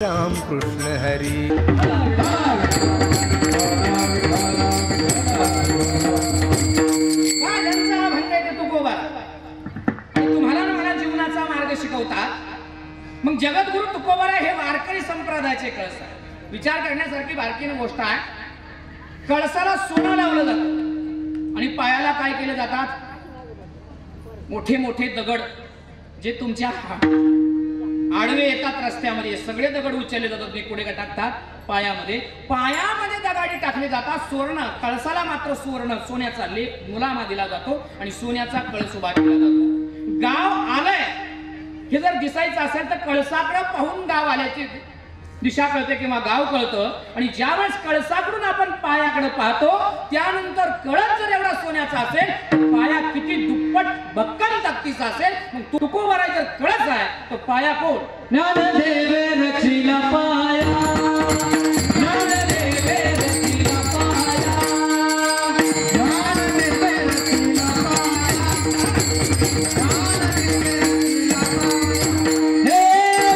राम कृष्ण हरी। तुम्हाला मला जीवनाचा मार्ग शिकवता। मग जगद्गुरु तुकोबारा हे वारकरी संप्रदायाचे कळस आहे। विचार करण्यासारखी बारकीने गोष्ट आहे। कळसाला सोनं लावलं जातं आणि पायाला काय केले जातात, मोठे मोठे दगड जे तुमच्या आडवे येतात रस्त्यामध्ये, सगळे दगड उचलले जातात, पुढे टाकतात पायामध्ये दगाडी टाकले जातात। सुवर्ण कळसाला मात्र सुवर्ण सोन्याचा लेप मुलामा दिला जातो आणि सोन्याचा कळस उभा केला जातो। गाव आलंय हे जर दिसायचं असेल तर कळसाकडे पाहून गाव आल्याची दिशा कळते किंवा गाव कळतं। आणि ज्यावेळेस कळसाकडून आपण पायाकडे पाहतो त्यानंतर कळस जर एवढा सोन्याचा असेल तर पाया किती दुप्पट भक्कम ताकदीचा असेल। मग तुकोबारा जर कळस आहे तर पाया कोण? ज्ञानदेवे रचिला पाया, ज्ञानदेवे रचिला पाया, ज्ञानदेवे रचिला पाया, ज्ञानदेवे रचिला पाया। हे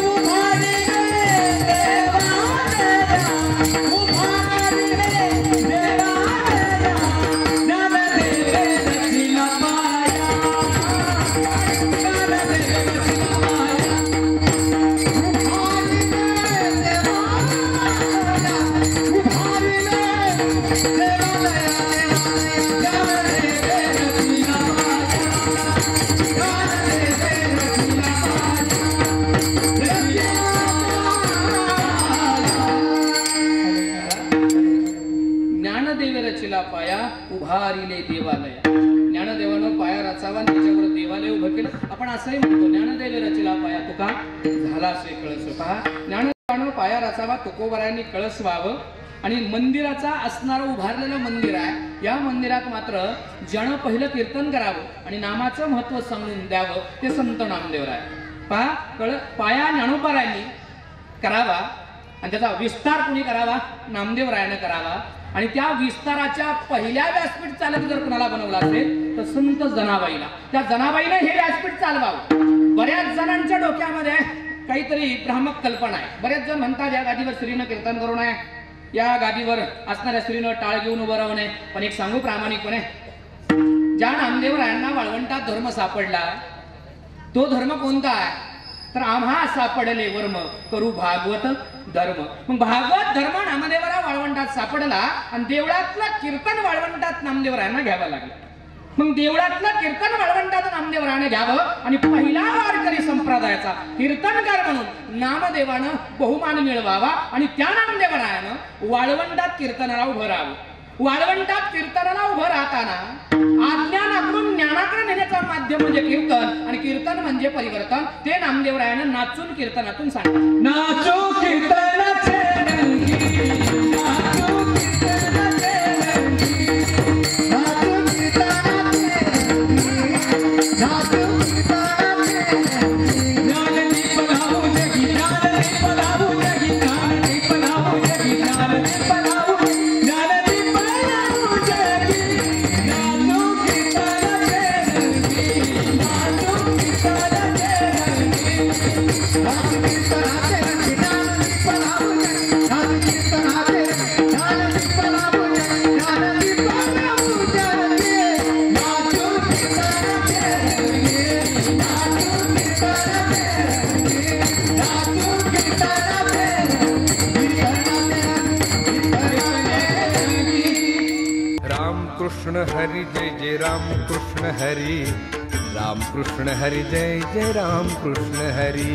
उभारी रे देवा देवा, उभारी रे देवा देवा, ज्ञानदेवे रचिला पाया, ज्ञानदेवे रचिला पाया। ज्ञानदेवे रचिला पाया, उभारिले देवालय। ज्ञानदेवानं पाया रचावा, त्याच्यावर देवालय उभं केलं। आपण असंही म्हणतो ज्ञानदेवे रचिला पाया, तुका झाला असे कळस। पहा, ज्ञानदेवानं पाया रचावा, तुकोबारायांनी कळस व्हावं आणि मंदिराचा असणारं उभारलेलं मंदिर आहे। या मंदिरात मात्र ज्यानं पहिलं कीर्तन करावं आणि नामाचं महत्व सांगून द्यावं ते संत नामदेवराय। पहा, पाया ज्ञानोबारायांनी करावा आणि त्याचा विस्तार कोणी करावा? नामदेवरायानं करावा। आणि त्या विस्ताराच्या पहिल्या व्यासपीठ चालक जर कोणाला बनवला असेल तर संत जनाबाईला। त्या जनाबाईने हे व्यासपीठ चालवावं। बऱ्याच जणांच्या डोक्यामध्ये काहीतरी भ्रामक कल्पना आहे। बरेच जण म्हणतात या गादीवर स्त्रीनं कीर्तन करू नये, या गादीवर असणाऱ्या स्त्रीनं टाळ घेऊन उभं राहू नये। पण एक सांगू प्रामाणिकपणे, ज्या नामदेवरायांना वाळवंटात धर्म सापडला तो धर्म कोणता आहे तर आम्हा सापडले वर्म करू भागवत धर्म। मग भागवत धर्म नामदेवरा वाळवंटात सापडला आणि देवळातलं कीर्तन वाळवंटात नामदेवरायांना घ्यावं लागलं। मग देवळातलं कीर्तन वाळवंटात नामदेवरायाने घ्यावं आणि पहिला वारकरी संप्रदायाचा कीर्तनकार म्हणून नामदेवानं बहुमान मिळवावा आणि त्या नामदेवरायानं वाळवंटात कीर्तनाला उभं राहावं। वाळवंटात कीर्तनाला उभं राहताना अज्ञानाकडून ज्ञानाकडे नेण्याचं माध्यम म्हणजे कीर्तन आणि कीर्तन म्हणजे परिवर्तन। ते नामदेवरायानं नाचून कीर्तनातून सांगितलं। नाचो कीर्तनाचे रंगी, नाचो कीर्तनाचे रंगी, नाचो कीर्तनाचे रंगी, नाचो कीर्तनाचे रंगी। ज्ञानदीप लावू जगी, ज्ञानदीप लावू जगी, ज्ञानदीप लावू जगी, ज्ञानदीप लावू जगी, ज्ञानदीप लावू जगी। नाचो कीर्तनाचे रंगी, नाचो कीर्तनाचे रंगी, नाचो कीर्तनाचे रंगी, ज्ञानदीप लावू जगी, ज्ञानदीप लावू जगी, ज्ञानदीप लावू जगी, ज्ञानदीप लावू जगी। नाचो कीर्तनाचे रंगी, नाचो कीर्तनाचे रंगी, नाचो कीर्तनाचे रंगी, कीर्तनाचे रंगी। राम कृष्ण हरी जय जय राम कृष्ण हरी, राम कृष्ण हरी जय जय राम कृष्ण हरी।